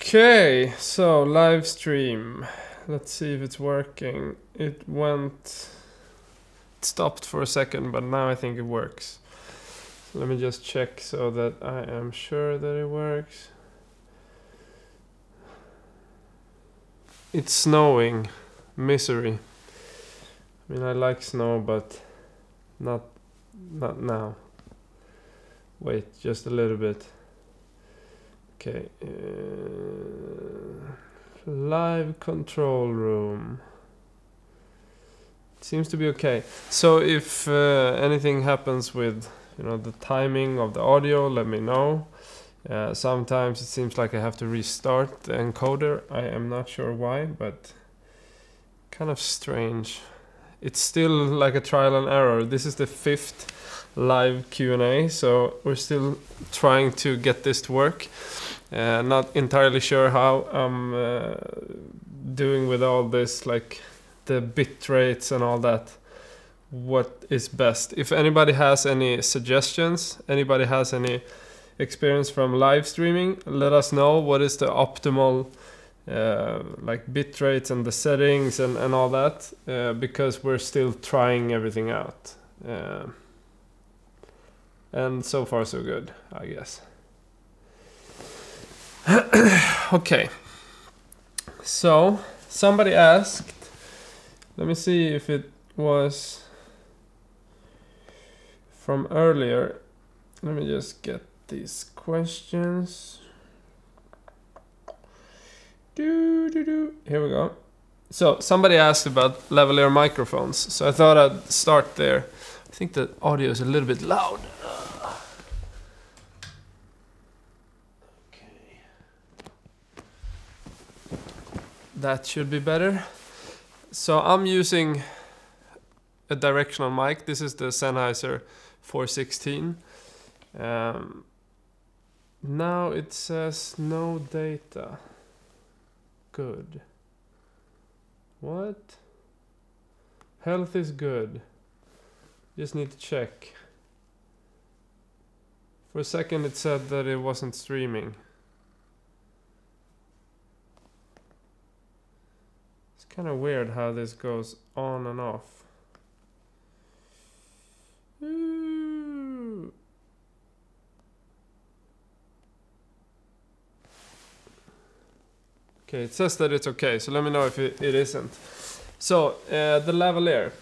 Okay, so live stream. Let's see if it's working. It stopped for a second, but now I think it works. So let me just check so that I am sure that it works. It's snowing. Misery. I mean, I like snow, but not now. Wait, just a little bit. Okay. Live control room. It seems to be okay. So if anything happens with, the timing of the audio, let me know. Sometimes it seems like I have to restart the encoder. I am not sure why, but kind of strange. It's still like a trial and error. This is the 5th live Q&A, so we're still trying to get this to work. Not entirely sure how I'm doing with all this, like the bit rates and all that. What is best? If anybody has any suggestions, anybody has any experience from live streaming, let us know what is the optimal like bit rates and the settings and all that, because we're still trying everything out. And so far so good, I guess. Okay. So, somebody asked, let me see if it was from earlier. Let me just get these questions. Here we go. So, somebody asked about lavalier microphones. So I thought I'd start there. I think the audio is a little bit loud. Okay. That should be better. So I'm using a directional mic. This is the Sennheiser 416. Now it says no data. Good. What? Health is good. Just need to check. For a second it said that it wasn't streaming. It's kind of weird how this goes on and off. Ooh. Okay, it says that it's okay, so let me know if it isn't. So, the lavalier.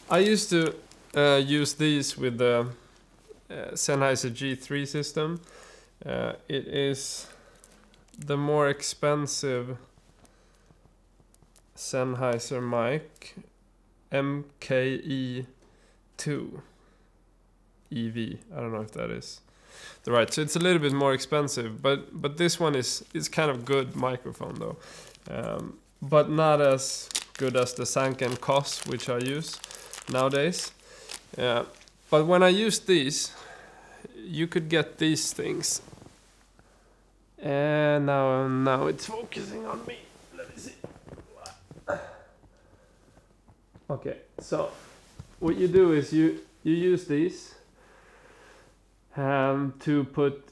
I used to use these with the Sennheiser G3 system. It is the more expensive Sennheiser mic, MKE2 EV. I don't know if that is the right. So it's a little bit more expensive, but this one is kind of good microphone though, but not as good as the Sanken COS, which I use nowadays. But when I used these, you could get these things. And now it's focusing on me. Let me see. Okay, so what you do is you use these to put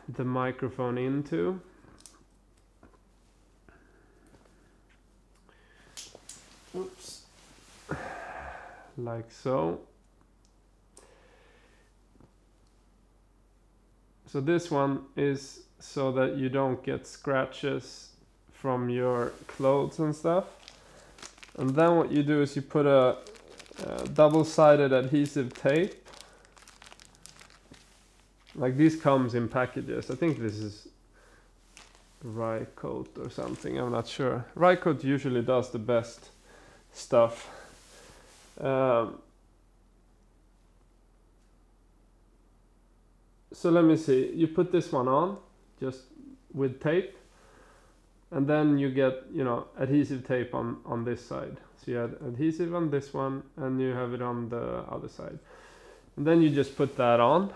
the microphone into. Oops. Like so. So this one is so that you don't get scratches from your clothes and stuff. And then what you do is you put a double-sided adhesive tape. Like this comes in packages. I think this is Rycoat or something. I'm not sure. Rycoat usually does the best stuff. So let me see. You put this one on just with tape, and then you get adhesive tape on this side. So you have adhesive on this one, and you have it on the other side. And then you just put that on.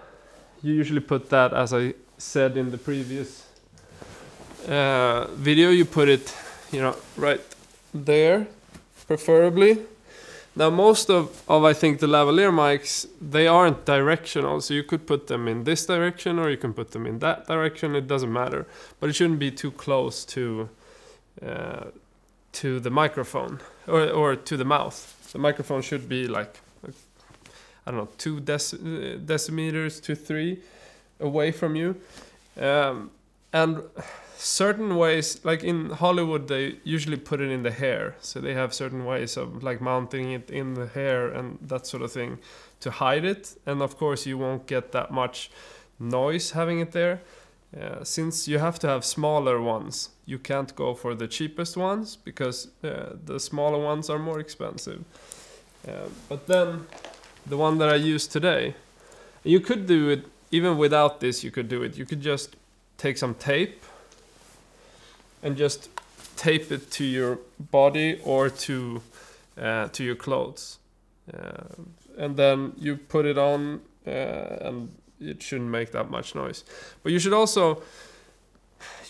You usually put that, as I said in the previous video, you put it right there, preferably. Now most of I think the lavalier mics, they aren't directional, so you could put them in this direction or you can put them in that direction, it doesn't matter. But it shouldn't be too close to the microphone or to the mouth. The microphone should be like, I don't know, 2 decimeters to 3 away from you. And certain ways, like in Hollywood, they usually put it in the hair. So they have certain ways of like mounting it in the hair and that sort of thing to hide it. And of course you won't get that much noise having it there. Since you have to have smaller ones, you can't go for the cheapest ones because the smaller ones are more expensive. But then the one that I use today, you could do it even without this. You could do it. You could just take some tape and just tape it to your body or to your clothes, and then you put it on, and it shouldn't make that much noise. But you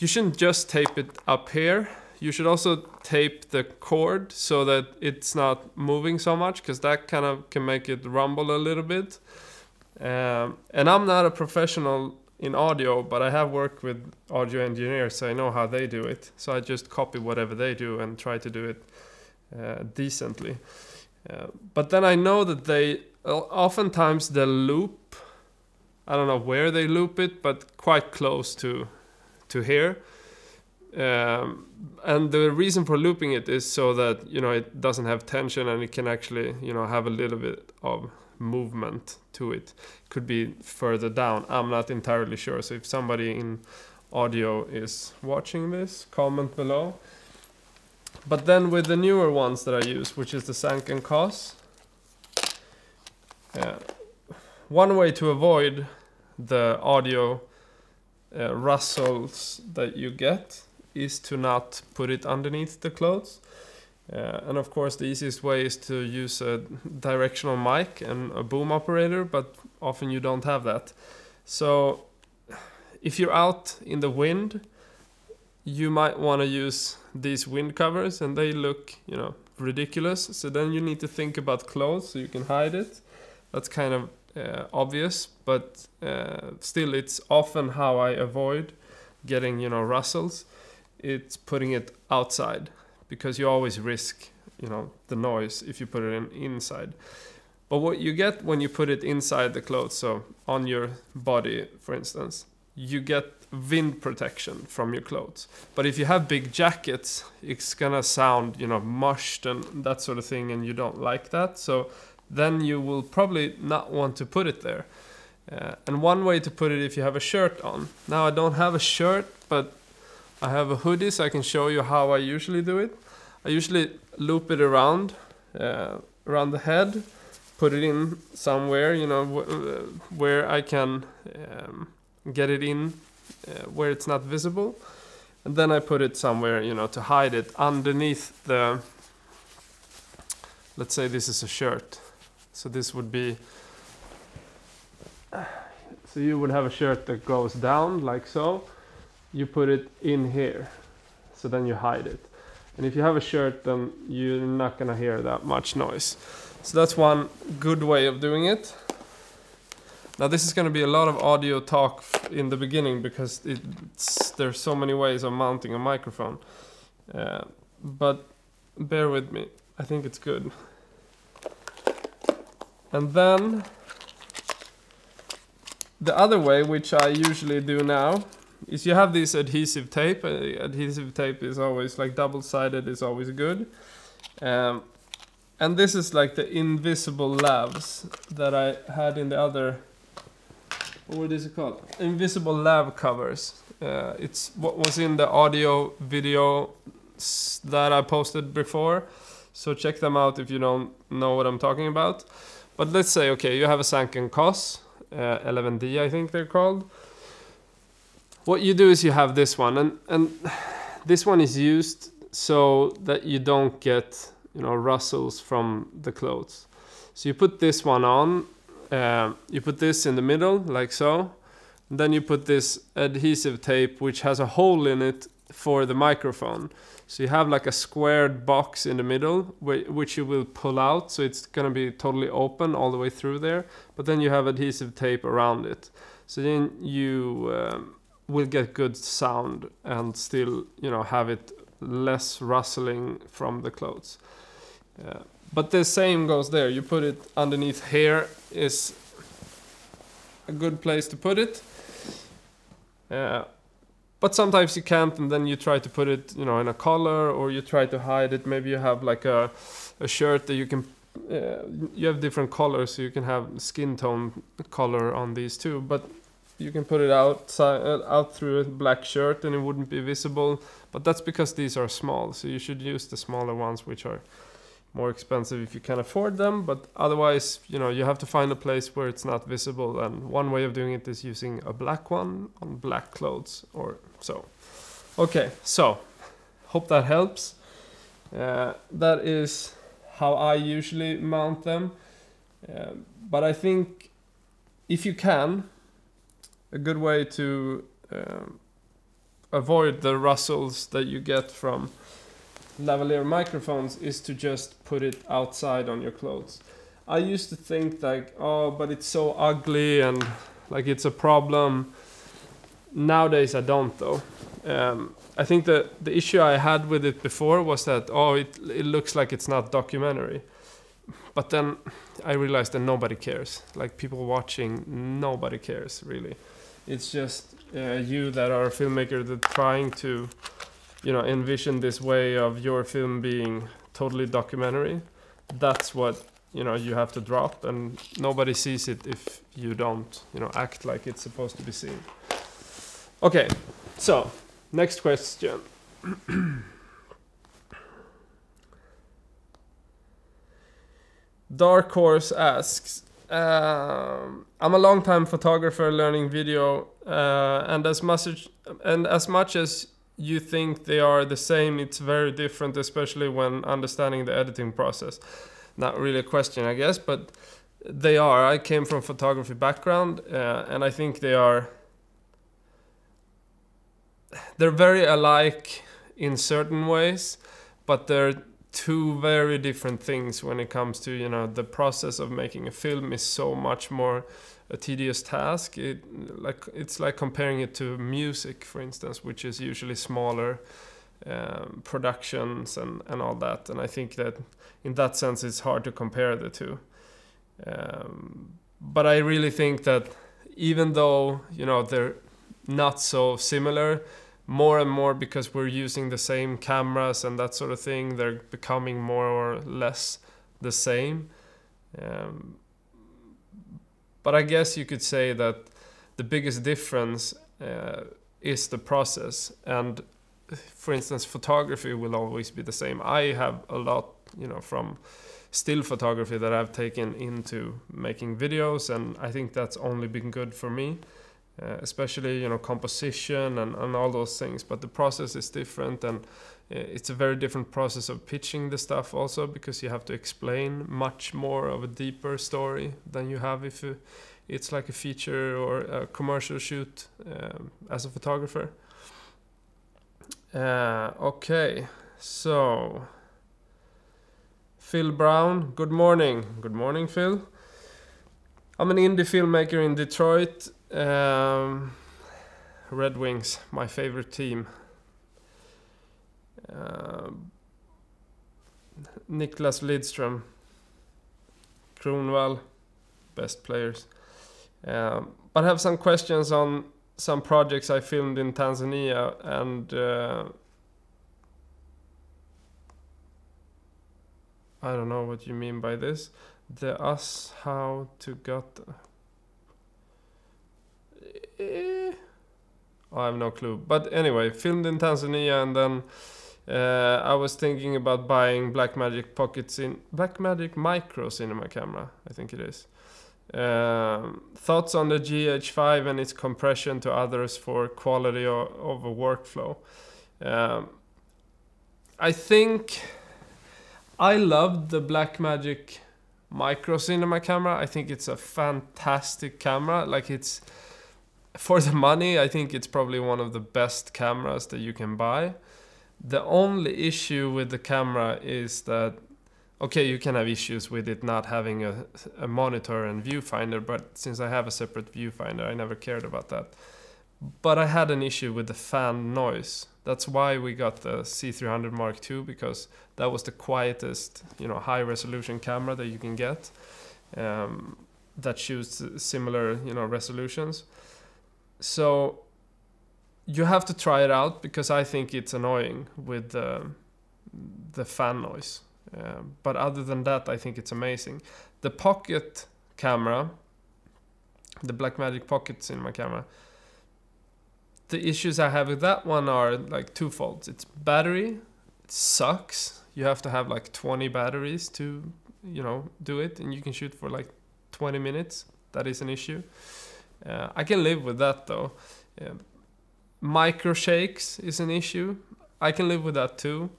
shouldn't just tape it up here. You should also tape the cord so that it's not moving so much, because that kind of can make it rumble a little bit. And I'm not a professional in audio, but I have worked with audio engineers, so I know how they do it. So I just copy whatever they do and try to do it decently. But then I know that they oftentimes they loop. I don't know where they loop it, but quite close to here. And the reason for looping it is so that, you know, it doesn't have tension and it can actually, you know, have a little bit of movement to it. Could be further down. I'm not entirely sure. So if somebody in audio is watching this, comment below. But then with the newer ones that I use, which is the Sanken Cos, one way to avoid the audio rustles that you get is to not put it underneath the clothes. And of course the easiest way is to use a directional mic and a boom operator, but often you don't have that. So if you're out in the wind, you might want to use these wind covers, and they look, you know, ridiculous. So then you need to think about clothes so you can hide it. That's kind of obvious, but still it's often how I avoid getting, you know, rustles. It's putting it outside, because you always risk, you know, the noise if you put it inside. But what you get when you put it inside the clothes, so on your body, for instance, you get wind protection from your clothes. But if you have big jackets, it's gonna sound, you know, mushed and that sort of thing, and you don't like that. So then you will probably not want to put it there. And one way to put it, if you have a shirt on. Now I don't have a shirt, but I have a hoodie, so I can show you how I usually do it. I usually loop it around the head, put it in somewhere, you know, where I can get it in, where it's not visible. And then I put it somewhere, you know, to hide it underneath the, let's say this is a shirt. So this would be, so you would have a shirt that goes down like so. You put it in here, so then you hide it. And if you have a shirt, then you're not gonna hear that much noise. So that's one good way of doing it. Now this is gonna be a lot of audio talk in the beginning, because there's so many ways of mounting a microphone. But bear with me, I think it's good. And then the other way, which I usually do now, is you have this adhesive tape. Adhesive tape is always like double-sided, is always good. And this is like the invisible lavs that I had in the other, what is it called? Invisible lav covers. It's what was in the audio video that I posted before. So check them out if you don't know what I'm talking about. But let's say, okay, you have a Sanken Cos, 11D I think they're called. What you do is you have this one, and this one is used so that you don't get, you know, rustles from the clothes. So you put this one on, you put this in the middle like so, and then you put this adhesive tape which has a hole in it for the microphone. So you have like a squared box in the middle, which you will pull out, so it's gonna be totally open all the way through there. But then you have adhesive tape around it, so then you will get good sound and still, you know, have it less rustling from the clothes. But the same goes there. You put it underneath here is a good place to put it. But sometimes you can't, and then you try to put it, you know, in a collar, or you try to hide it. Maybe you have like a shirt that you can, you have different colors, so you can have skin tone color on these too. But you can put it outside, out through a black shirt, and it wouldn't be visible. But that's because these are small, so you should use the smaller ones, which are more expensive if you can afford them. But otherwise, you know, you have to find a place where it's not visible, and one way of doing it is using a black one on black clothes or so. Okay, so hope that helps. That is how I usually mount them. But I think if you can, a good way to avoid the rustles that you get from lavalier microphones is to just put it outside on your clothes. I used to think like, oh, but it's so ugly and like it's a problem. Nowadays I don't though. I think the issue I had with it before was that, oh, it looks like it's not documentary. But then I realized that nobody cares. Like people watching, nobody cares really. It's just you that are a filmmaker that trying to, you know, envision this way of your film being totally documentary. That's what, you know, you have to drop, and nobody sees it if you don't, you know, act like it's supposed to be seen. Okay, so next question. Dark Horse asks, I'm a long-time photographer learning video, and as much as you think they are the same, it's very different, especially when understanding the editing process. Not really a question, I guess, but they are. I came from photography background, and I think they're very alike in certain ways, but they're two very different things when it comes to, you know, the process of making a film is so much more a tedious task. It's like comparing it to music, for instance, which is usually smaller productions and all that. And I think that in that sense it's hard to compare the two. But I really think that even though, you know, they're not so similar, more and more, because we're using the same cameras and that sort of thing, they're becoming more or less the same. But I guess you could say that the biggest difference is the process. And for instance, photography will always be the same. I have a lot, you know, from still photography that I've taken into making videos, and I think that's only been good for me. Especially, you know, composition and all those things, but the process is different, and it's a very different process of pitching the stuff also, because you have to explain much more of a deeper story than you have if it's like a feature or a commercial shoot as a photographer. Okay, so Phil Brown, good morning. Good morning, Phil. I'm an indie filmmaker in Detroit. Red Wings, my favorite team. Niklas Lidström, Kronwall, best players. But I have some questions on some projects I filmed in Tanzania, and I don't know what you mean by this. The us how to got. I have no clue. But anyway, filmed in Tanzania, and then I was thinking about buying Blackmagic Micro Cinema camera, I think it is. Thoughts on the GH5 and its compression to others for quality of a workflow. I think I loved the Blackmagic Micro Cinema camera. I think it's a fantastic camera. Like, it's for the money, I think it's probably one of the best cameras that you can buy. The only issue with the camera is that, okay, you can have issues with it not having a monitor and viewfinder, but since I have a separate viewfinder, I never cared about that. But I had an issue with the fan noise. That's why we got the C300 Mark II, because that was the quietest, high resolution camera that you can get, that shoots similar, resolutions. So you have to try it out, because I think it's annoying with the fan noise. But other than that, I think it's amazing. The pocket camera, the Blackmagic Pocket Cinema camera, the issues I have with that one are like twofold. It's battery, it sucks. You have to have like 20 batteries to, do it, and you can shoot for like 20 minutes. That is an issue. I can live with that though. Micro shakes is an issue. I can live with that too.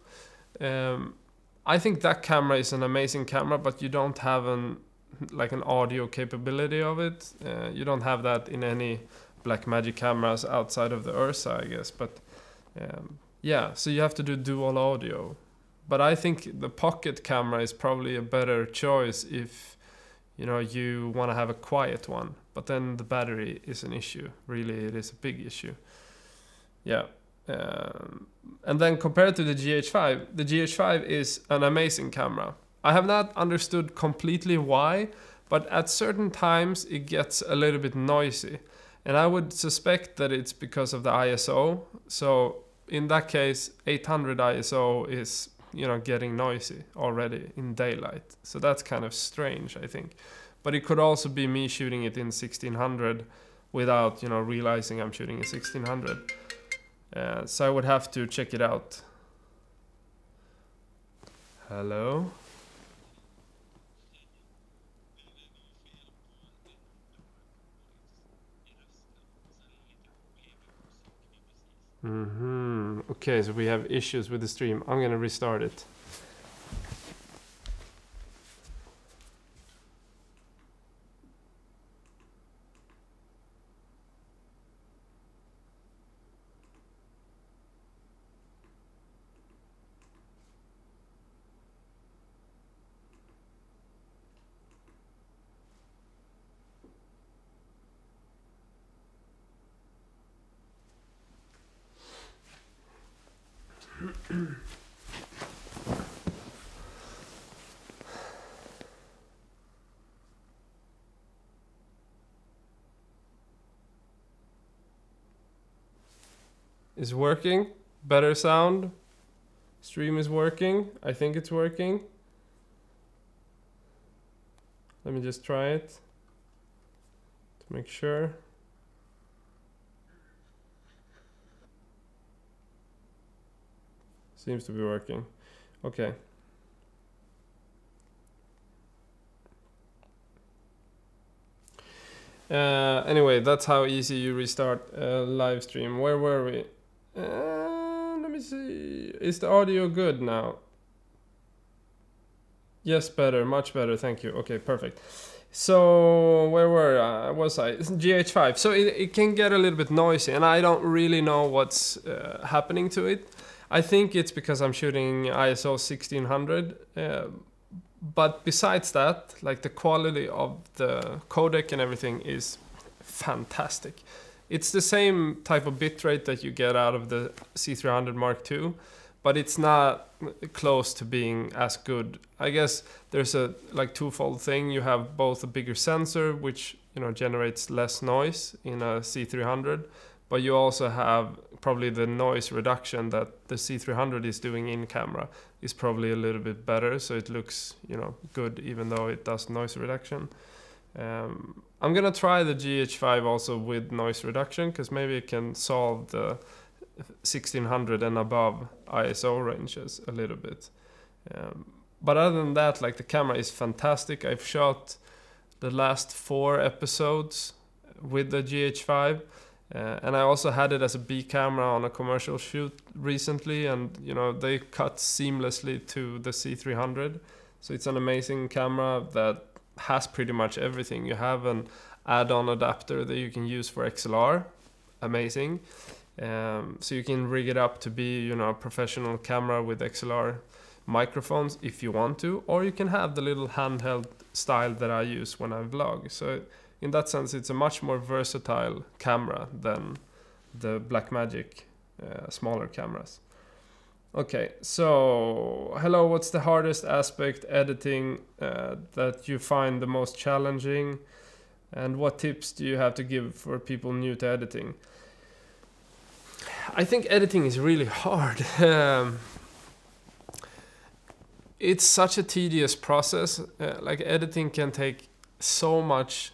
I think that camera is an amazing camera, but you don't have an audio capability of it. You don't have that in any Blackmagic cameras outside of the Ursa, I guess. But so you have to do dual audio. But I think the pocket camera is probably a better choice if you want to have a quiet one. But then the battery is an issue. Really, it is a big issue. Yeah. And then compared to the GH5, the GH5 is an amazing camera. I have not understood completely why, but at certain times it gets a little bit noisy. And I would suspect that it's because of the ISO. So in that case, 800 ISO is, getting noisy already in daylight. So that's kind of strange, I think. But it could also be me shooting it in 1600 without, realizing I'm shooting in 1600. So I would have to check it out. Hello? Okay, so we have issues with the stream. I'm gonna restart it. Is working? Better sound? Stream is working? I think it's working. Let me just try it to make sure. Seems to be working. Okay. Anyway, that's how easy you restart a live stream. Where were we? Let me see. Is the audio good now? Yes, better, much better. Thank you. Okay, perfect. So where was I? It's GH5. So it can get a little bit noisy, and I don't really know what's happening to it. I think it's because I'm shooting ISO 1600. But besides that, like the quality of the codec and everything is fantastic. It's the same type of bitrate that you get out of the C300 Mark II, but it's not close to being as good. I guess there's a twofold thing. You have both a bigger sensor, which generates less noise in a C300, but you also have probably the noise reduction that the C300 is doing in camera is probably a little bit better, so it looks good even though it does noise reduction. I'm gonna try the GH5 also with noise reduction, because maybe it can solve the 1600 and above ISO ranges a little bit. But other than that, the camera is fantastic. I've shot the last 4 episodes with the GH5. And I also had it as a B camera on a commercial shoot recently, and they cut seamlessly to the C300. So it's an amazing camera that has pretty much everything. You have an add-on adapter that you can use for XLR, amazing. So you can rig it up to be, you know, a professional camera with XLR microphones if you want to, or you can have the little handheld style that I use when I vlog. So in that sense, it's a much more versatile camera than the Blackmagic smaller cameras. Okay, so hello, what's the hardest aspect editing that you find the most challenging, and what tips do you have to give for people new to editing? I think editing is really hard. It's such a tedious process. Like editing can take so much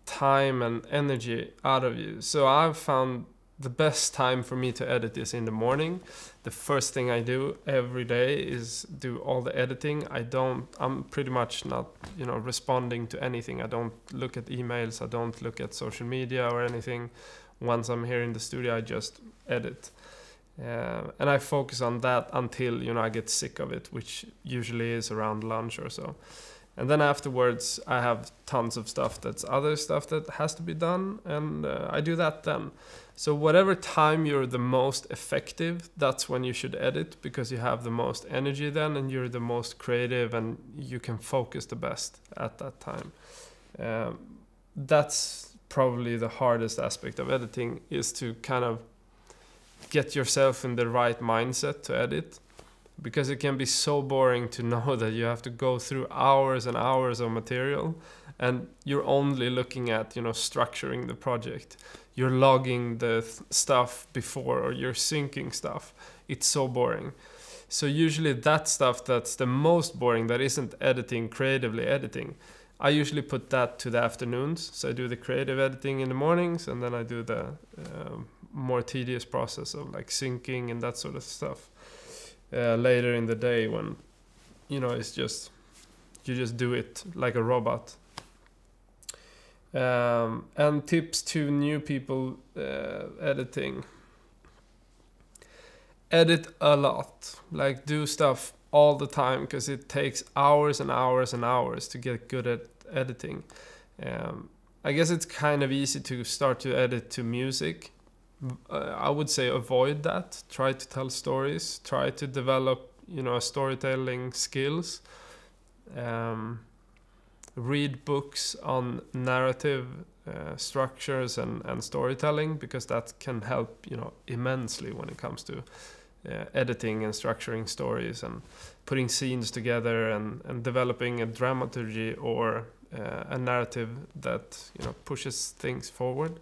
time and energy out of you. So I've found the best time for me to edit is in the morning. The first thing I do every day is do all the editing. I'm pretty much not, you know, responding to anything. I don't look at emails. I don't look at social media or anything. Once I'm here in the studio, I just edit. And I focus on that until, you know, I get sick of it, which usually is around lunch or so. And then afterwards, I have tons of stuff that's other stuff that has to be done, and I do that then. So whatever time you're the most effective, that's when you should edit, because you have the most energy then, and you're the most creative, and you can focus the best at that time. That's probably the hardest aspect of editing, is to kind of get yourself in the right mindset to edit. Because it can be so boring to know that you have to go through hours and hours of material, and you're only looking at, you know, structuring the project. You're logging the stuff before, or you're syncing stuff. It's so boring. So usually that stuff that's the most boring, that isn't editing, creatively editing, I usually put that to the afternoons. So I do the creative editing in the mornings, and then I do the more tedious process of like syncing and that sort of stuff later in the day, when, you know, it's just, you just do it like a robot. And tips to new people editing: edit a lot, like do stuff all the time, because it takes hours and hours and hours to get good at editing. I guess it's kind of easy to start to edit to music. I would say avoid that. Try to tell stories. Try to develop, you know, storytelling skills. Read books on narrative structures and storytelling, because that can help, you know, immensely when it comes to editing and structuring stories and putting scenes together and developing a dramaturgy or a narrative that, you know, pushes things forward.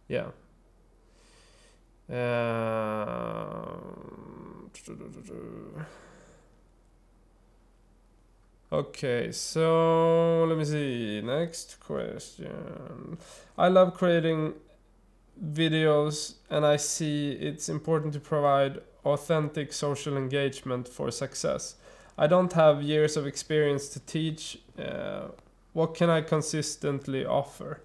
Yeah. Okay, so let me see. Next question. I love creating videos, and I see it's important to provide authentic social engagement for success. I don't have years of experience to teach. What can I consistently offer?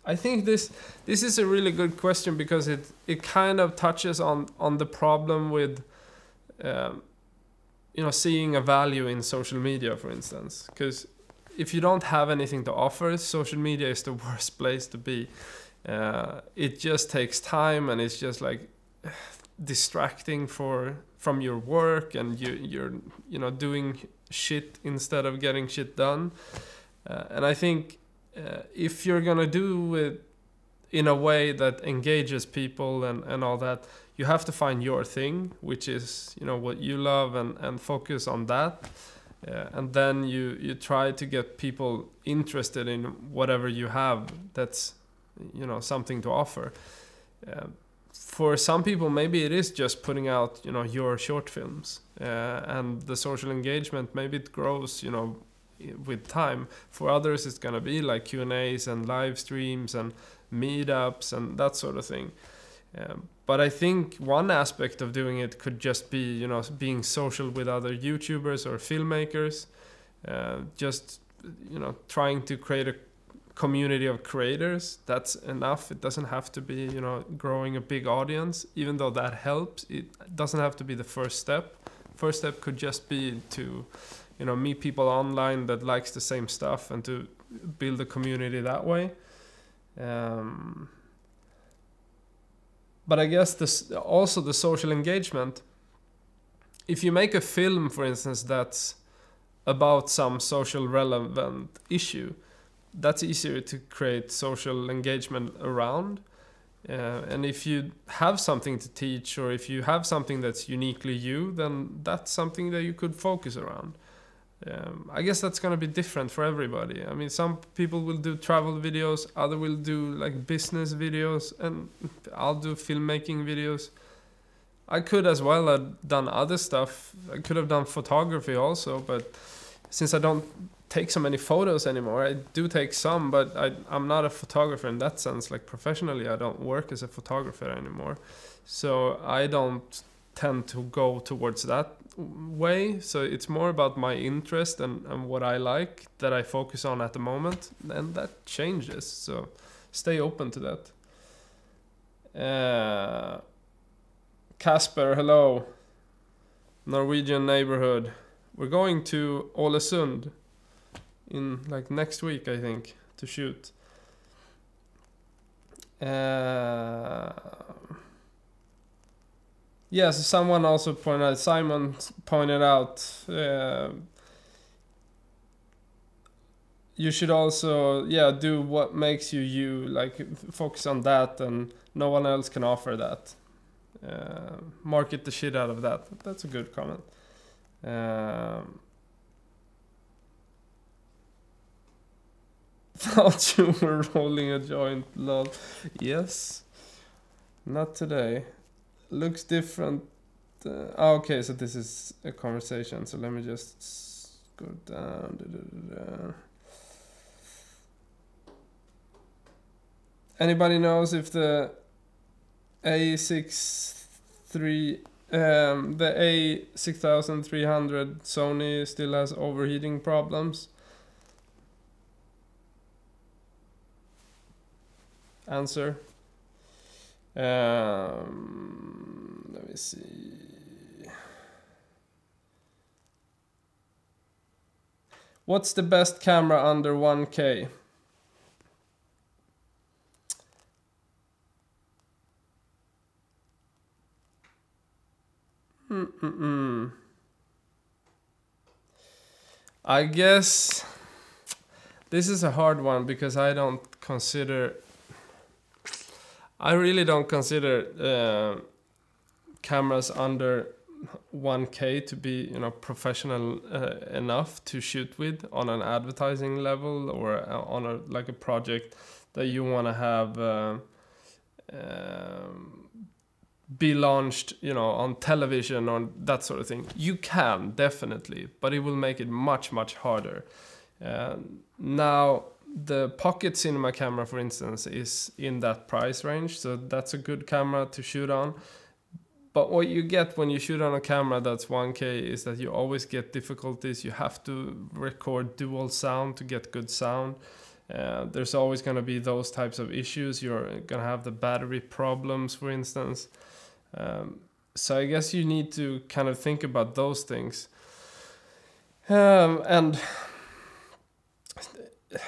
I think this is a really good question, because it kind of touches on the problem with you know, seeing a value in social media, for instance. Because if you don't have anything to offer, social media is the worst place to be. It just takes time, and it's just like distracting from your work, and you're you know, doing shit instead of getting shit done. And I think if you're gonna do it in a way that engages people and all that, you have to find your thing, which is, you know, what you love, and focus on that. And then you try to get people interested in whatever you have that's, you know, something to offer. For some people, maybe it is just putting out, you know, your short films, and the social engagement, maybe it grows, you know, with time. For others, it's gonna be like Q&As and live streams and meetups and that sort of thing. But I think one aspect of doing it could just be, you know, being social with other YouTubers or filmmakers. Just, you know, trying to create a community of creators. That's enough. It doesn't have to be, you know, growing a big audience. Even though that helps, it doesn't have to be the first step. First step could just be to, you know, meet people online that likes the same stuff, and to build a community that way. But I guess this also the social engagement. If you make a film, for instance, that's about some social relevant issue, that's easier to create social engagement around. And if you have something to teach, or if you have something that's uniquely you, then that's something that you could focus around. I guess that's gonna be different for everybody. I mean, some people will do travel videos, other will do like business videos, and I'll do filmmaking videos. I could as well have done other stuff. I could have done photography also, but since I don't take so many photos anymore, I do take some, but I'm not a photographer in that sense. Like professionally, I don't work as a photographer anymore. So I don't tend to go towards that way. So it's more about my interest and what I like that I focus on at the moment. And that changes. So stay open to that. Casper, hello. Norwegian neighborhood. We're going to Ålesund in like next week, I think, to shoot. Yeah, so someone also pointed out, Simon pointed out, you should also, do what makes you, like focus on that, and no one else can offer that. Market the shit out of that. That's a good comment. Thought you were rolling a joint, lol. Yes. Not today. Looks different. Okay, so this is a conversation. So let me just go down. Anybody knows if the the A6300 Sony still has overheating problems? Answer. Let me see. What's the best camera under 1K? I guess this is a hard one because I really don't consider cameras under 1K to be, professional enough to shoot with on an advertising level, or on a project that you want to have be launched, on television or that sort of thing. You can definitely, but it will make it much, much harder. Now, the pocket cinema camera, for instance, is in that price range, so that's a good camera to shoot on. But what you get when you shoot on a camera that's 1K is that you always get difficulties. You have to record dual sound to get good sound. There's always going to be those types of issues. You're going to have the battery problems, for instance. So I guess you need to kind of think about those things. And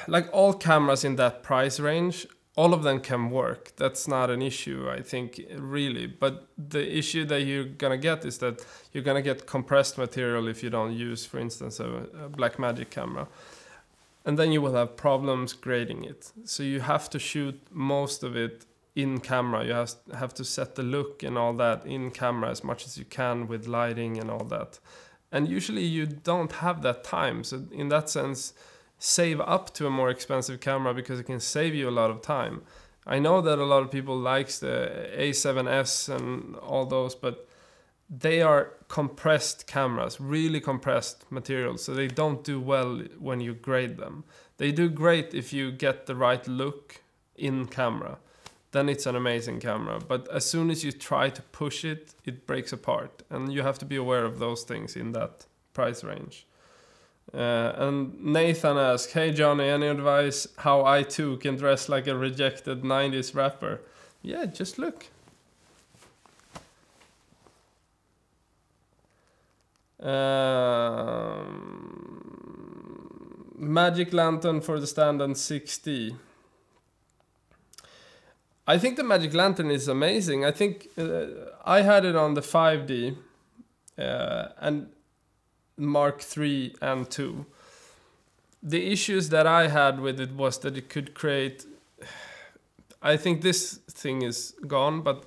like all cameras in that price range, all of them can work. That's not an issue, I think, really. But the issue that you're gonna get is that you're gonna get compressed material if you don't use, for instance, a Blackmagic camera. And then you will have problems grading it. So you have to shoot most of it in camera. You have to set the look and all that in camera as much as you can with lighting and all that. And usually you don't have that time. So in that sense, save up to a more expensive camera because it can save you a lot of time. I know that a lot of people likes the A7S and all those, but they are compressed cameras, really compressed materials, so they don't do well when you grade them. They do great if you get the right look in camera. Then it's an amazing camera. But as soon as you try to push it, it breaks apart. And you have to be aware of those things in that price range. And Nathan asks, hey Johnny, any advice how I too can dress like a rejected 90s rapper? Yeah, just look. Magic Lantern for the Stand and 6D. I think the Magic Lantern is amazing. I think I had it on the 5D and Mark 3 and 2. The issues that I had with it was that it could create... I think this thing is gone, but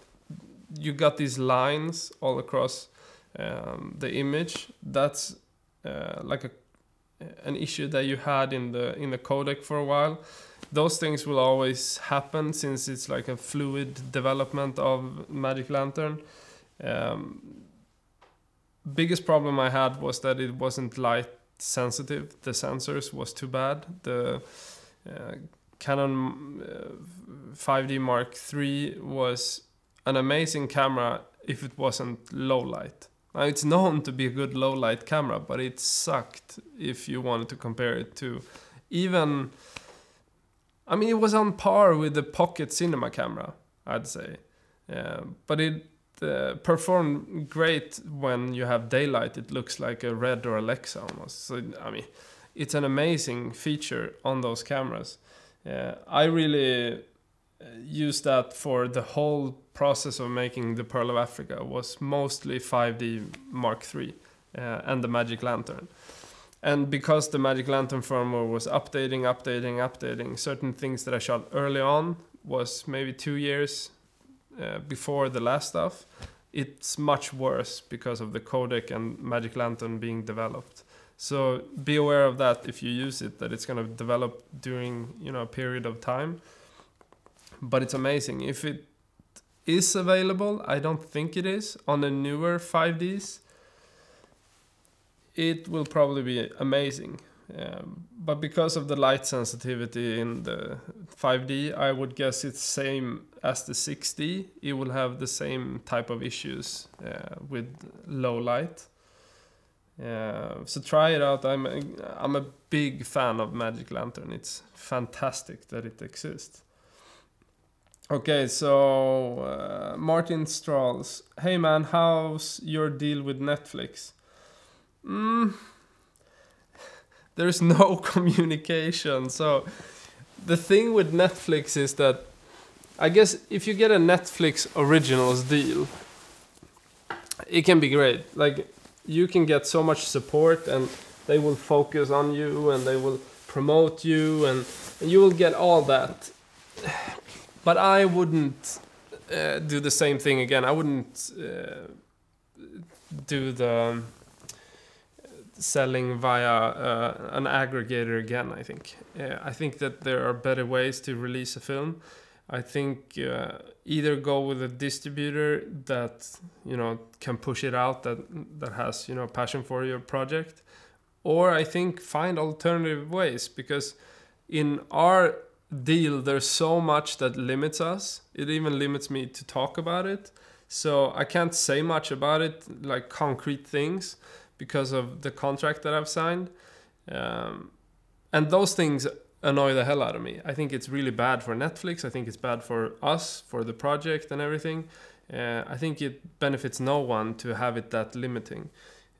you got these lines all across the image. That's like an issue that you had in the codec for a while. Those things will always happen since it's like a fluid development of Magic Lantern. Biggest problem I had was that it wasn't light sensitive. The sensors was too bad. The Canon 5D Mark III was an amazing camera if it wasn't low light. Now, it's known to be a good low light camera, but it sucked if you wanted to compare it to even... I mean, it was on par with the pocket cinema camera, I'd say. But it performed great when you have daylight. It looks like a Red or a Lexa almost. So, I mean, it's an amazing feature on those cameras. I really used that for the whole process of making the Pearl of Africa. Was mostly 5D Mark III and the Magic Lantern. And because the Magic Lantern firmware was updating, certain things that I shot early on was maybe 2 years before the last stuff. It's much worse because of the codec and Magic Lantern being developed. So be aware of that if you use it, that it's going to develop during, you know, a period of time. But it's amazing. If it is available, I don't think it is, on the newer 5Ds, it will probably be amazing. But because of the light sensitivity in the 5D, I would guess it's same as the 6D. It will have the same type of issues with low light. So try it out. I'm a big fan of Magic Lantern. It's fantastic that it exists. Okay, so Martin Strauss. Hey man, how's your deal with Netflix? There's no communication. So the thing with Netflix is that, I guess if you get a Netflix originals deal, it can be great. Like, you can get so much support and they will focus on you and they will promote you and you will get all that. But I wouldn't do the same thing again. I wouldn't do the selling via an aggregator again, I think. I think that there are better ways to release a film. I think either go with a distributor that, you know, can push it out, that has, you know, passion for your project, or I think find alternative ways, because in our deal there's so much that limits us. It even limits me to talk about it, so I can't say much about it, like concrete things, because of the contract that I've signed, and those things annoy the hell out of me. I think it's really bad for Netflix. I think it's bad for us, for the project and everything. I think it benefits no one to have it that limiting.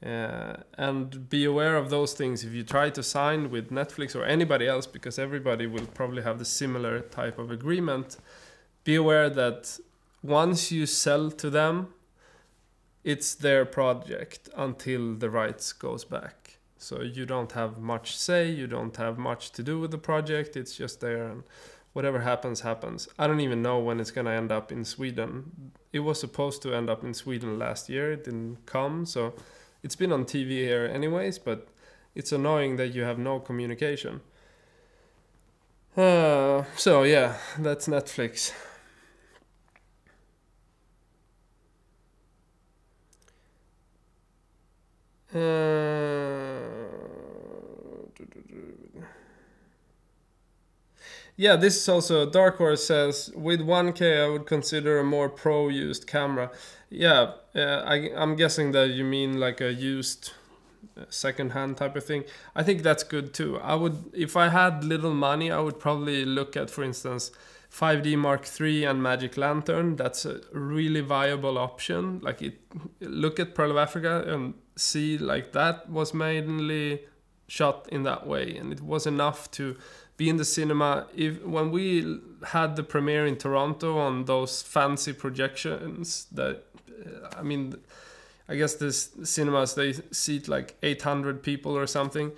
And be aware of those things if you try to sign with Netflix or anybody else, because everybody will probably have the similar type of agreement. Be aware that once you sell to them, it's their project until the rights goes back. So you don't have much say, you don't have much to do with the project, it's just there, and whatever happens, happens. I don't even know when it's gonna end up in Sweden. It was supposed to end up in Sweden last year, it didn't come, so it's been on TV here anyways, but it's annoying that you have no communication. So yeah, that's Netflix. Yeah, this is also Dark Horse says, with 1K I would consider a more pro used camera. Yeah, I'm guessing that you mean like a used second-hand type of thing. I think that's good too. I would, if I had little money, I would probably look at, for instance, 5D Mark III and Magic Lantern. That's a really viable option. Like, look at Pearl of Africa and see, like, that was mainly shot in that way, and it was enough to be in the cinema. When we had the premiere in Toronto on those fancy projections, that I mean, I guess this cinemas, they seat like 800 people or something.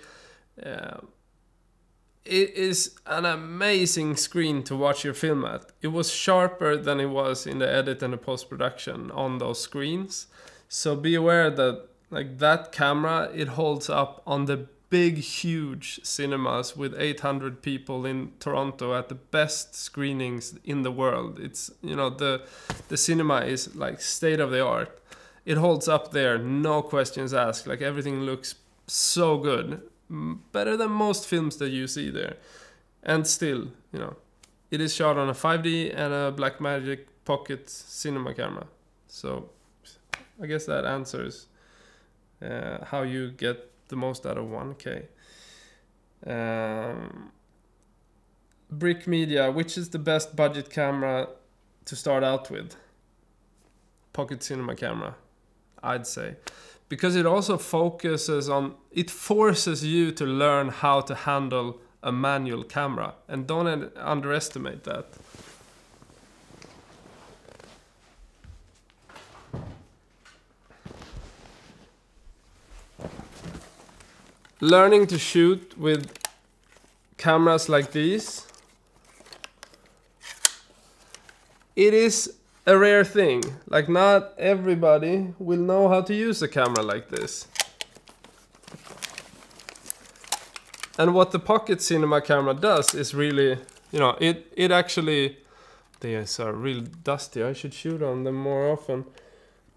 It is an amazing screen to watch your film at. It was sharper than it was in the edit and the post-production on those screens. So be aware that like that camera, it holds up on the big, huge cinemas with 800 people in Toronto at the best screenings in the world. It's, you know, the cinema is like state of the art. It holds up there, no questions asked. Like everything looks so good. Better than most films that you see there. And still, you know, it is shot on a 5D and a Blackmagic Pocket cinema camera. So I guess that answers how you get the most out of 1K. Brick Media, which is the best budget camera to start out with? Pocket cinema camera, I'd say. Because it also focuses on, it forces you to learn how to handle a manual camera. And don't underestimate that. Learning to shoot with cameras like these, it is a rare thing. Like not everybody will know how to use a camera like this. And what the pocket cinema camera does is really, you know, it actually, these are real dusty. I should shoot on them more often.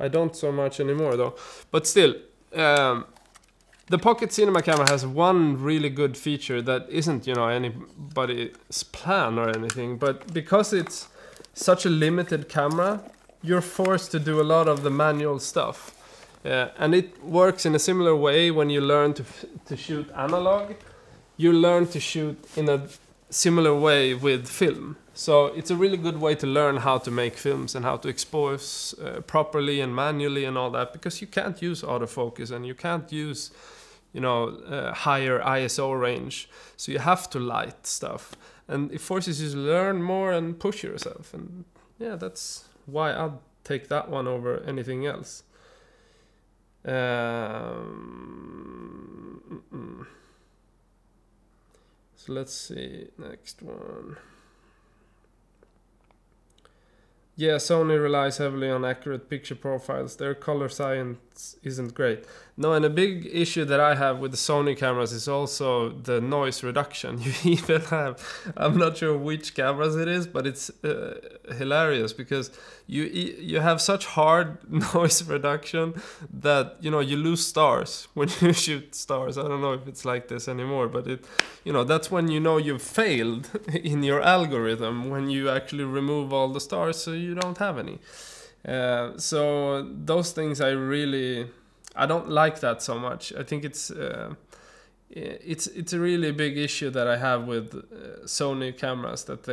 I don't so much anymore though. But still, the pocket cinema camera has one really good feature that isn't, you know, anybody's plan or anything, but because it's such a limited camera, you're forced to do a lot of the manual stuff. And it works in a similar way when you learn to shoot analog. You learn to shoot in a similar way with film. So it's a really good way to learn how to make films and how to expose properly and manually and all that, because you can't use autofocus and you can't use, you know, higher ISO range. So you have to light stuff. And it forces you to learn more and push yourself. And yeah, that's why I'd take that one over anything else. So let's see, next one. Yeah, Sony relies heavily on accurate picture profiles. Their color science isn't great. No, and a big issue that I have with the Sony cameras is also the noise reduction. You even have, I'm not sure which cameras it is, but it's hilarious because you have such hard noise reduction that, you know, you lose stars when you shoot stars. I don't know if it's like this anymore, but it, you know, that's when you know you've failed in your algorithm, when you actually remove all the stars so you don't have any. So those things I don't like that so much. I think it's a really big issue that I have with Sony cameras, that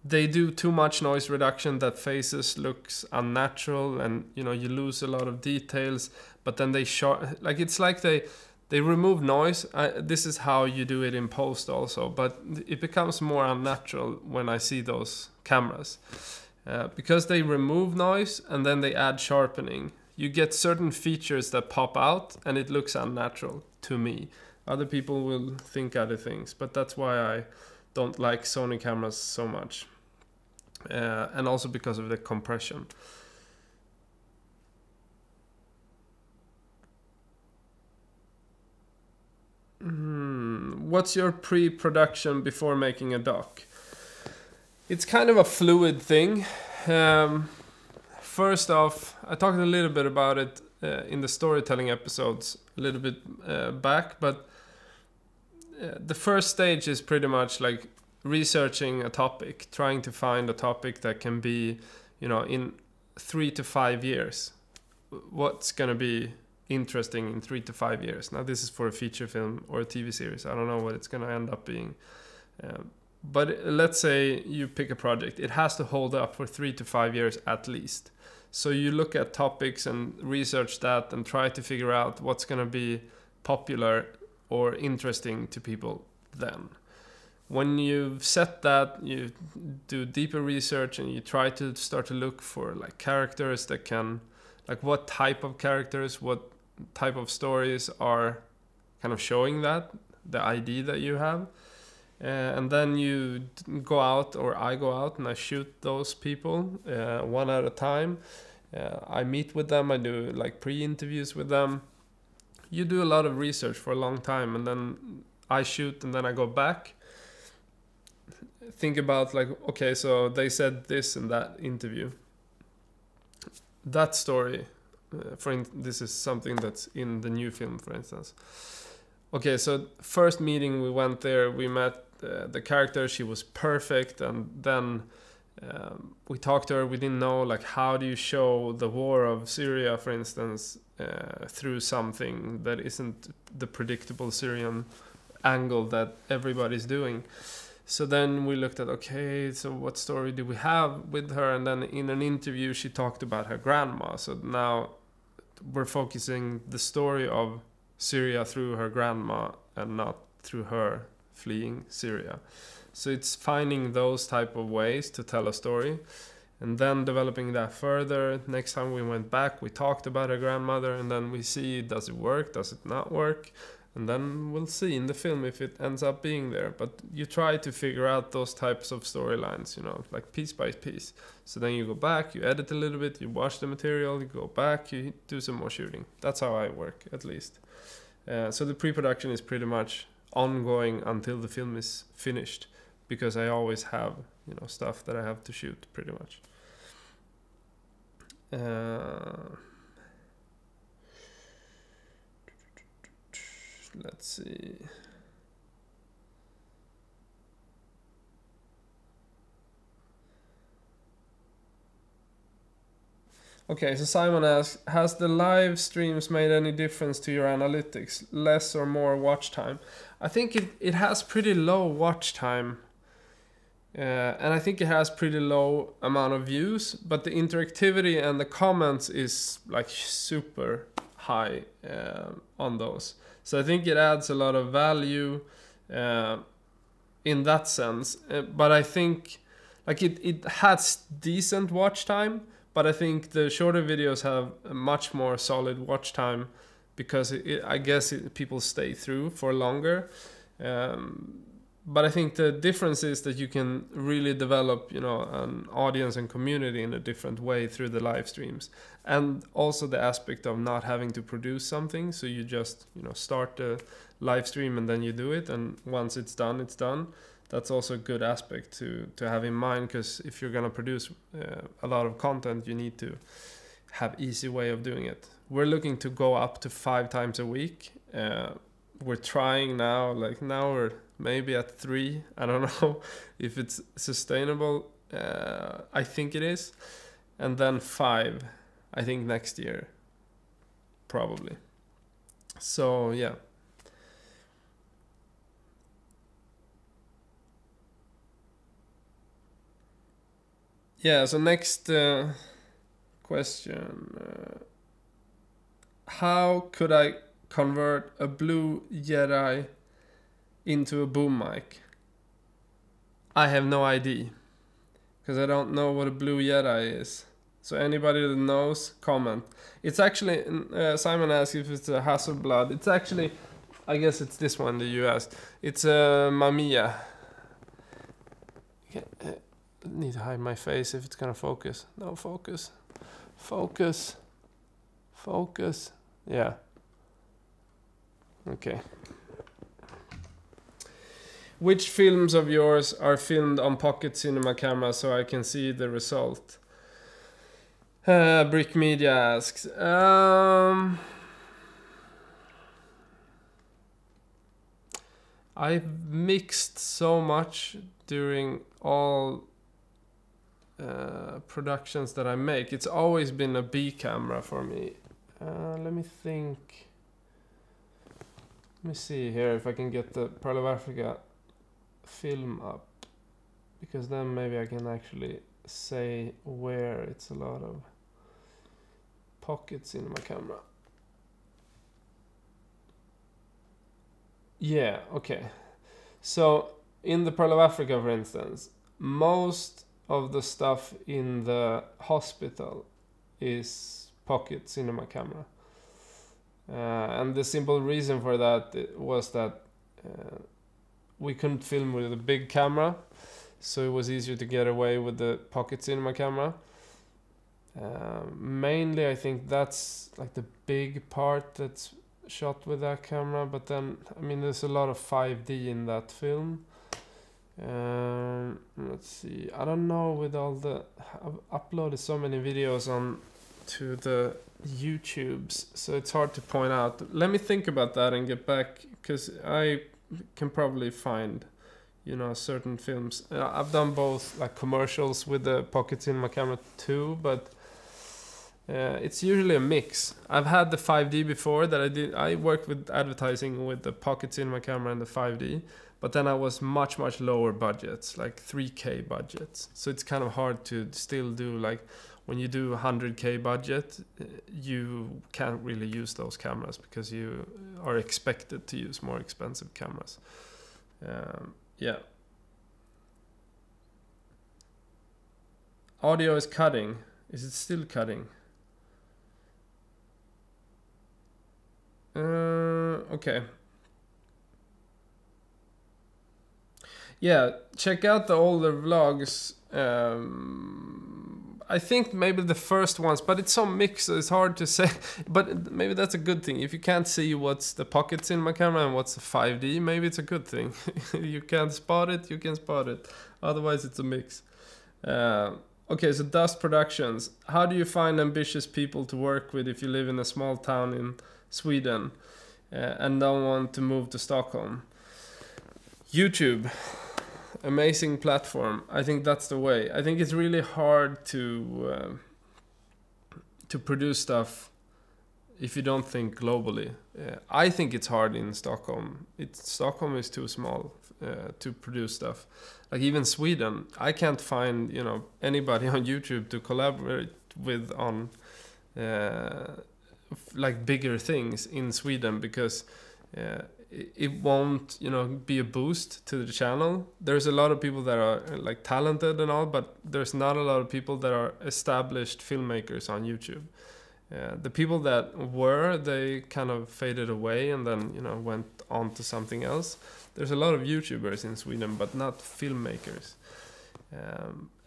they do too much noise reduction, that faces looks unnatural, and you know, you lose a lot of details. But then it's like they remove noise. This is how you do it in post also, but it becomes more unnatural when I see those cameras. Because they remove noise and then they add sharpening. You get certain features that pop out and it looks unnatural to me. Other people will think other things, but that's why I don't like Sony cameras so much. And also because of the compression. What's your pre-production before making a doc? It's kind of a fluid thing. First off, I talked a little bit about it in the storytelling episodes a little bit back, but the first stage is pretty much like researching a topic, trying to find a topic that can be, you know, in 3 to 5 years. What's going to be interesting in 3 to 5 years? Now this is for a feature film or a TV series. I don't know what it's going to end up being. But let's say you pick a project. It has to hold up for 3 to 5 years at least. So you look at topics and research that and try to figure out what's going to be popular or interesting to people then. When you've set that, you do deeper research and you try to start to look for like characters that can, like what type of characters, what type of stories are kind of showing that, the ID that you have. And then you go out, or I go out and I shoot those people one at a time. I meet with them, I do like pre-interviews with them. You do a lot of research for a long time, and then I shoot, and then I go back. Think about like, okay, so they said in that interview. That story, this is something that's in the new film, for instance. Okay, so first meeting we went there, we met the character, she was perfect, and then we talked to her. We didn't know like how do you show the war of Syria, for instance, through something that isn't the predictable Syrian angle that everybody's doing. So then we looked at, okay, so what story do we have with her? And then in an interview she talked about her grandma. So now we're focusing the story of Syria through her grandma and not through her fleeing Syria. So it's finding those type of ways to tell a story and then developing that further. Next time we went back, we talked about her grandmother, and then we see, does it work, does it not work? And then we'll see in the film if it ends up being there. But you try to figure out those types of storylines, you know, like piece by piece. So then you go back, you edit a little bit, you watch the material, you go back, you do some more shooting. That's how I work, at least. So the pre-production is pretty much ongoing until the film is finished, because I always have, you know, stuff that I have to shoot, pretty much. Let's see. Okay, so Simon asks, has the live streams made any difference to your analytics? Less or more watch time? I think it has pretty low watch time. And I think it has pretty low amount of views, but the interactivity and the comments is like super high on those. So I think it adds a lot of value in that sense. But I think like it has decent watch time, but I think the shorter videos have a much more solid watch time because I guess people stay through for longer. But I think the difference is that you can really develop, you know, an audience and community in a different way through the live streams. And also the aspect of not having to produce something. So you just, you know, start the live stream and then you do it. And once it's done, it's done. That's also a good aspect to have in mind, because if you're going to produce a lot of content, you need to have easy way of doing it. We're looking to go up to 5 times a week. We're trying now, like now we're maybe at 3. I don't know if it's sustainable. I think it is. And then 5, I think next year, probably. So yeah. Yeah, so next question. How could I convert a Blue Jedi into a boom mic? I have no idea, because I don't know what a Blue Jedi is. So anybody that knows, comment. It's actually, Simon asked if it's a Hasselblad. It's actually, I guess it's this one that you asked. It's a Mamiya. I need to hide my face if it's gonna focus. No, focus. Focus. Focus. Yeah. Okay. Which films of yours are filmed on pocket cinema camera so I can see the result? Brick Media asks. I've mixed so much during all productions that I make. It's always been a B camera for me. Let me think. Let me see here if I can get the Pearl of Africa film up, because then maybe I can actually say where it's a lot of pocket cinema camera. Yeah, okay. So in the Pearl of Africa, for instance, most of the stuff in the hospital is pocket cinema camera. And the simple reason for that was that we couldn't film with a big camera, so it was easier to get away with the pocket cinema camera. Mainly I think that's like the big part that's shot with that camera, but then I mean there's a lot of 5D in that film. Let's see, I don't know, with all the, I've uploaded so many videos on to the YouTubes, so it's hard to point out. Let me think about that and get back, because I can probably find, you know, certain films. I've done both like commercials with the pocket cinema camera too, but it's usually a mix. I've had the 5D before that I worked with advertising with the pocket cinema camera and the 5D, but then I was much lower budgets, like 3K budgets. So it's kind of hard to still do, like when you do 100K budget, you can't really use those cameras because you are expected to use more expensive cameras. Yeah. Audio is cutting. Is it still cutting? Okay. Yeah, check out the older vlogs. I think maybe the first ones, but it's so mixed, so it's hard to say. But maybe that's a good thing. If you can't see what's the pocket cinema camera and what's the 5D, maybe it's a good thing. You can't spot it, you can spot it. Otherwise, it's a mix. Okay, so Dust Productions. How do you find ambitious people to work with if you live in a small town in Sweden and don't want to move to Stockholm? YouTube. Amazing platform. I think that's the way. I think it's really hard to produce stuff if you don't think globally. I think it's hard in Stockholm. Stockholm is too small to produce stuff. Like even Sweden, I can't find, you know, anybody on YouTube to collaborate with on like bigger things in Sweden, because it won't, you know, be a boost to the channel. There's a lot of people that are like talented and all, but there's not a lot of people that are established filmmakers on YouTube. The people that were, they kind of faded away and then, you know, went on to something else. There's a lot of YouTubers in Sweden, but not filmmakers.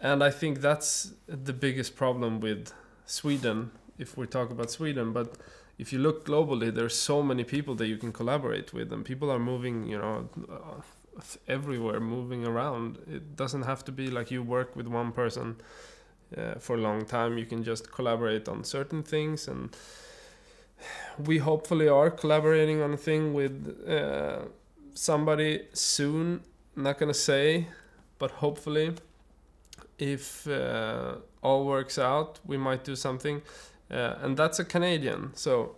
And I think that's the biggest problem with Sweden, if we talk about Sweden. But if you look globally, there's so many people that you can collaborate with, and people are moving, you know, everywhere, moving around. It doesn't have to be like you work with one person for a long time. You can just collaborate on certain things, and we hopefully are collaborating on a thing with somebody soon. I'm not gonna say, but hopefully, if all works out, we might do something. And that's a Canadian, so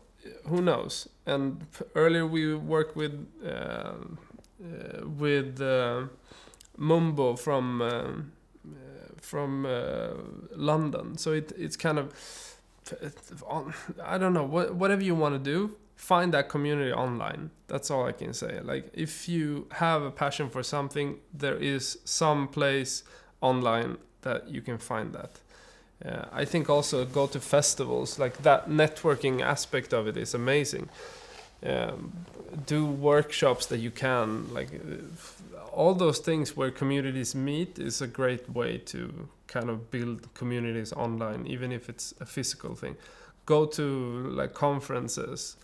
who knows? And earlier we worked with Mumbo from London. So it's kind of, I don't know, whatever you want to do, find that community online. That's all I can say. Like if you have a passion for something, there is some place online that you can find that. I think also go to festivals, like that networking aspect of it is amazing. Do workshops that you can, like all those things where communities meet is a great way to kind of build communities online, even if it's a physical thing. Go to like conferences,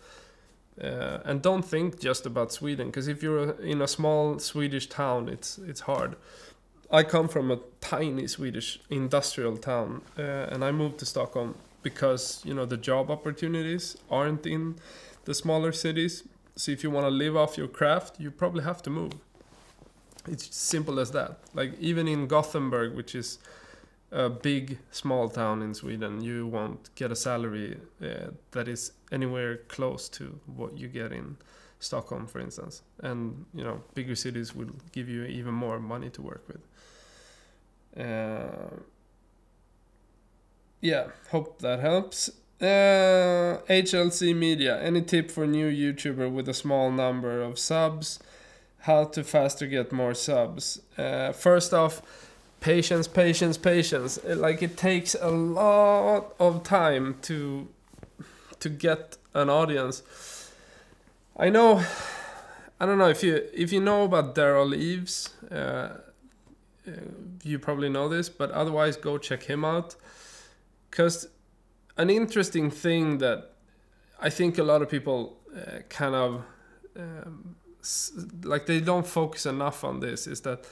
and don't think just about Sweden, because if you're in a small Swedish town, it's hard. I come from a tiny Swedish industrial town, and I moved to Stockholm because, you know, the job opportunities aren't in the smaller cities. So if you want to live off your craft, you probably have to move. It's simple as that. Like even in Gothenburg, which is a big small town in Sweden, you won't get a salary that is anywhere close to what you get in Stockholm, for instance. And, you know, bigger cities will give you even more money to work with. Yeah, hope that helps. HLC Media, any tip for new YouTuber with a small number of subs? how to faster get more subs. First off, patience, patience, patience. Like, it takes a lot of time to get an audience. I don't know if you know about Daryl Eves. You probably know this, but otherwise go check him out. Because an interesting thing that I think a lot of people kind of like, they don't focus enough on this, is that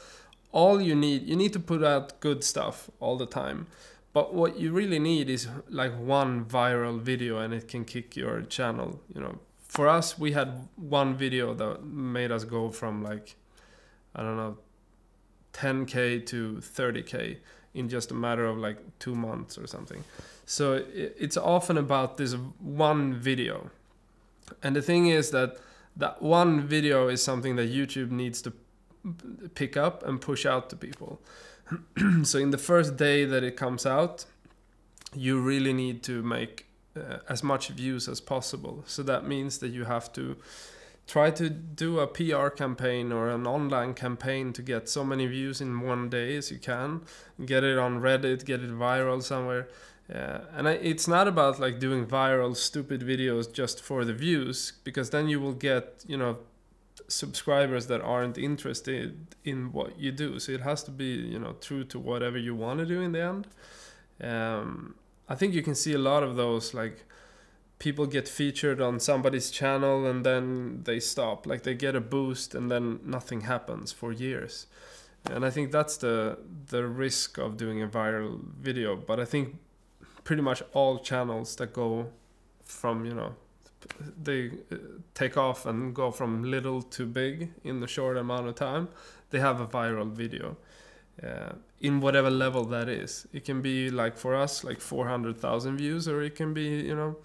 all you need to put out good stuff all the time. But what you really need is like one viral video, and it can kick your channel. You know, for us, we had one video that made us go from, like, I don't know, 10K to 30K in just a matter of like 2 months or something. So it's often about this one video. And the thing is that one video is something that YouTube needs to pick up and push out to people. So in the first day that it comes out, you really need to make as much views as possible. So that means that you have to try to do a PR campaign or an online campaign to get so many views in one day as you can. Get it on Reddit, get it viral somewhere. And it's not about like doing viral stupid videos just for the views, because then you will get, you know, subscribers that aren't interested in what you do. So it has to be, you know, true to whatever you want to do in the end. I think you can see a lot of those, like, people get featured on somebody's channel and then they stop, like they get a boost and then nothing happens for years. And I think that's the risk of doing a viral video. But I think pretty much all channels that go from, you know, they take off and go from little to big in a short amount of time, they have a viral video. In whatever level that is. It can be, like, for us, like 400,000 views, or it can be, you know,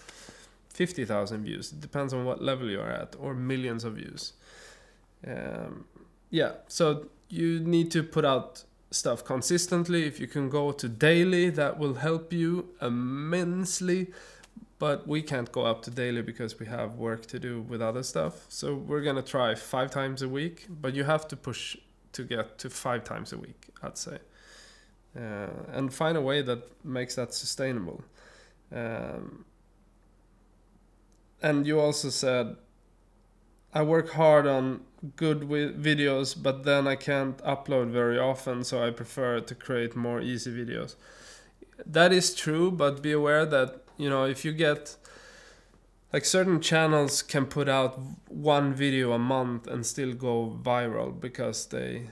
50,000 views. It depends on what level you're at, or millions of views. Yeah, so you need to put out stuff consistently. If you can go to daily, that will help you immensely. But we can't go up to daily because we have work to do with other stuff. So we're gonna try 5 times a week, but you have to push to get to 5 times a week, I'd say. And find a way that makes that sustainable. And you also said, I work hard on good videos, but then I can't upload very often, so I prefer to create more easy videos. That is true, but be aware that, you know, if you get, like, certain channels can put out 1 video a month and still go viral because they,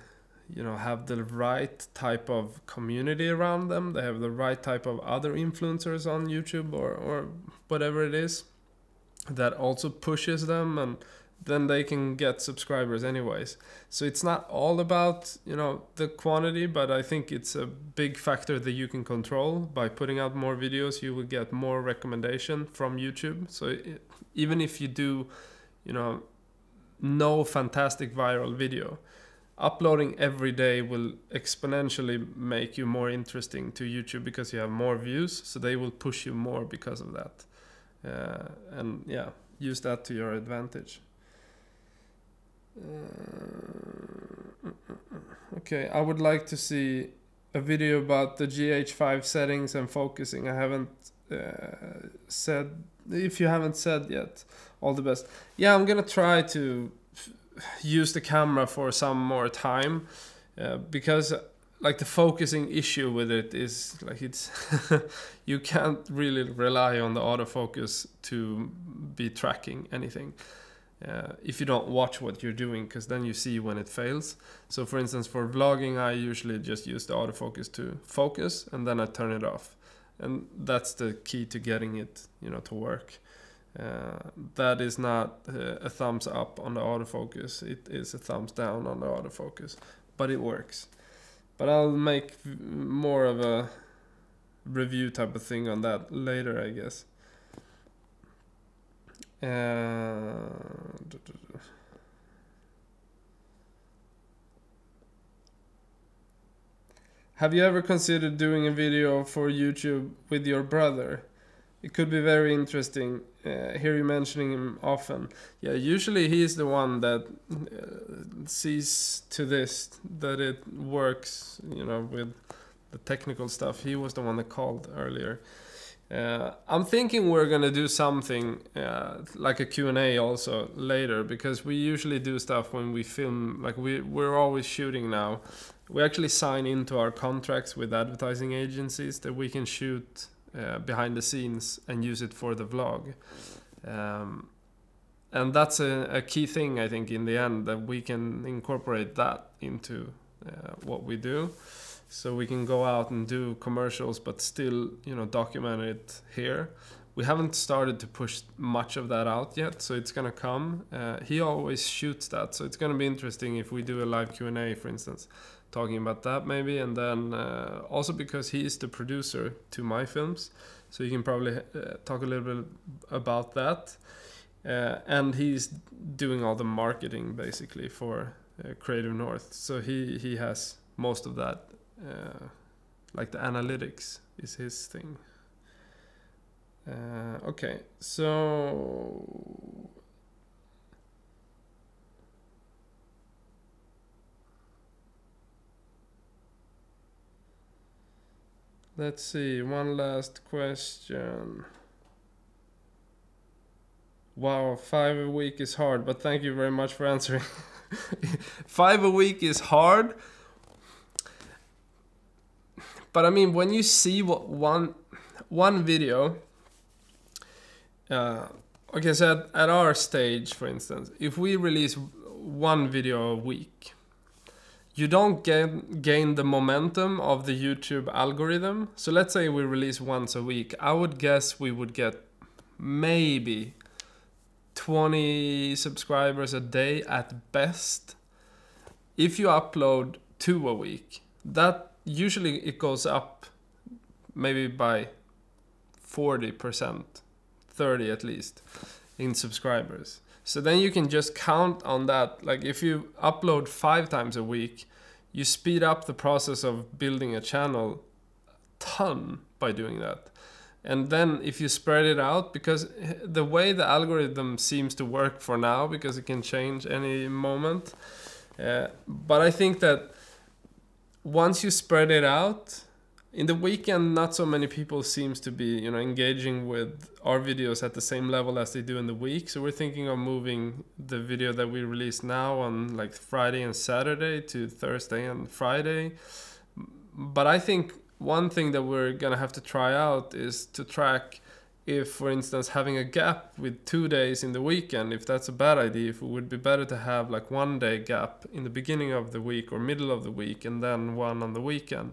you know, have the right type of community around them. They have the right type of other influencers on YouTube or whatever it is that also pushes them, and then they can get subscribers anyways. So it's not all about, you know, the quantity, but I think it's a big factor that you can control. By putting out more videos, you will get more recommendation from YouTube. So even if you do, you know, no fantastic viral video, uploading every day will exponentially make you more interesting to YouTube because you have more views, so they will push you more because of that. And yeah, use that to your advantage. Okay, I would like to see a video about the GH5 settings and focusing. I haven't said, if you haven't said yet, all the best. Yeah, I'm gonna try to use the camera for some more time, because like the focusing issue with it is like, it's you can't really rely on the autofocus to be tracking anything if you don't watch what you're doing, because then you see when it fails. So for instance, for vlogging, I usually just use the autofocus to focus and then I turn it off, and that's the key to getting it, you know, to work. That is not a thumbs up on the autofocus, it is a thumbs down on the autofocus, but it works. But I'll make more of a review type of thing on that later, I guess. Have you ever considered doing a video for YouTube with your brother? It could be very interesting. Hear you mentioning him often. Yeah, usually he's the one that sees to this, that it works, you know, with the technical stuff. He was the one that called earlier. I'm thinking we're gonna do something like a Q&A also later, because we usually do stuff when we film. Like we're always shooting now. We actually sign into our contracts with advertising agencies that we can shoot behind the scenes and use it for the vlog. And that's a key thing, I think, in the end, that we can incorporate that into what we do. So we can go out and do commercials, but still, you know, document it here. We haven't started to push much of that out yet, so it's gonna come. He always shoots that, so it's gonna be interesting if we do a live Q&A, for instance, talking about that maybe. And then also because he is the producer to my films, so you can probably talk a little bit about that. And he's doing all the marketing basically for Creative North, so he has most of that. Like the analytics is his thing. Okay, so let's see, one last question. Wow, 5 a week is hard, but thank you very much for answering. 5 a week is hard. But I mean, when you see what one video, okay, so at our stage, for instance, if we release one video a week, you don't gain the momentum of the YouTube algorithm. So let's say we release once a week. I would guess we would get maybe 20 subscribers a day at best. If you upload 2 a week, that usually it goes up maybe by 40%, 30 at least, in subscribers. So then you can just count on that. Like if you upload 5 times a week, you speed up the process of building a channel a ton by doing that. And then if you spread it out, because the way the algorithm seems to work for now, because it can change any moment, but I think that once you spread it out, in the weekend, not so many people seems to be, you know, engaging with our videos at the same level as they do in the week. So we're thinking of moving the video that we release now on like Friday and Saturday to Thursday and Friday. But I think one thing that we're gonna have to try out is to track if, for instance, having a gap with 2 days in the weekend, if that's a bad idea, if it would be better to have like 1 day gap in the beginning of the week or middle of the week and then one on the weekend.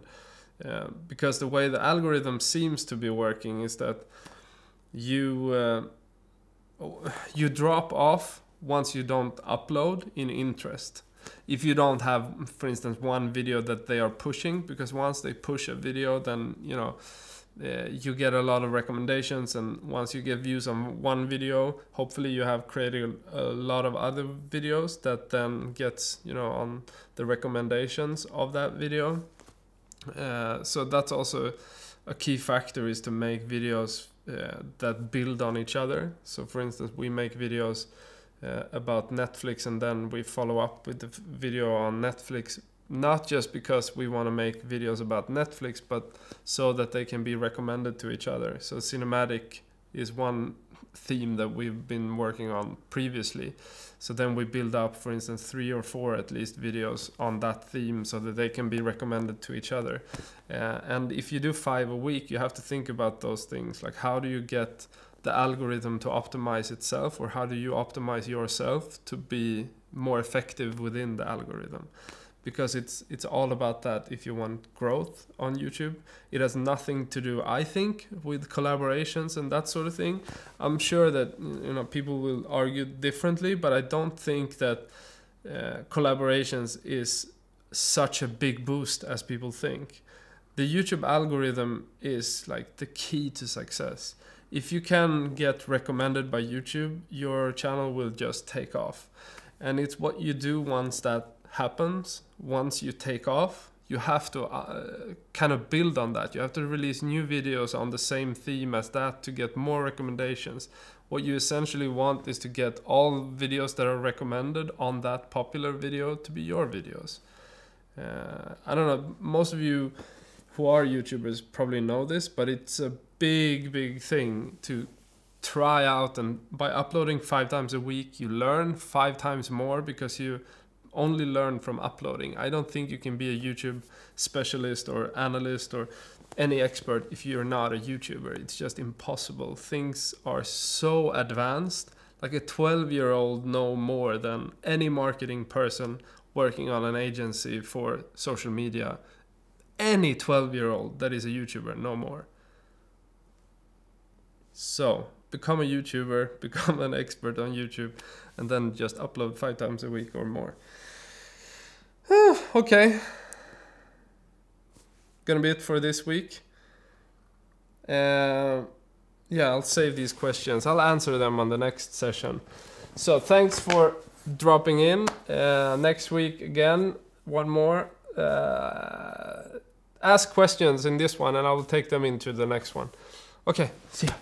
Because the way the algorithm seems to be working is that you drop off once you don't upload in interest. If you don't have, for instance, one video that they are pushing, because once they push a video, then, you know, you get a lot of recommendations, and once you get views on one video, hopefully you have created a lot of other videos that then gets, you know, on the recommendations of that video. So that's also a key factor, is to make videos that build on each other. So for instance, we make videos about Netflix, and then we follow up with the video on Netflix, not just because we want to make videos about Netflix, but so that they can be recommended to each other. So cinematic is one theme that we've been working on previously. So then we build up, for instance, 3 or 4 at least videos on that theme so that they can be recommended to each other. And if you do 5 a week, you have to think about those things. Like, how do you get the algorithm to optimize itself, or how do you optimize yourself to be more effective within the algorithm? Because it's all about that. If you want growth on YouTube, it has nothing to do, I think, with collaborations and that sort of thing. I'm sure that, you know, people will argue differently, but I don't think that collaborations is such a big boost as people think. The YouTube algorithm is like the key to success. If you can get recommended by YouTube, your channel will just take off. And it's what you do once that happens. Once you take off, you have to kind of build on that. You have to release new videos on the same theme as that to get more recommendations. What you essentially want is to get all videos that are recommended on that popular video to be your videos. I don't know, most of you who are YouTubers probably know this, but it's a big thing to try out, and by uploading 5 times a week you learn 5 times more because you only learn from uploading. I don't think you can be a YouTube specialist or analyst or any expert if you're not a YouTuber. It's just impossible. Things are so advanced. Like a 12-year-old know more than any marketing person working on an agency for social media. Any 12-year-old that is a YouTuber know more. So become a YouTuber, become an expert on YouTube, and then just upload 5 times a week or more. Okay. Gonna be it for this week. Yeah, I'll save these questions. I'll answer them on the next session. So thanks for dropping in. Next week again, one more. Ask questions in this one and I will take them into the next one. Okay, see ya.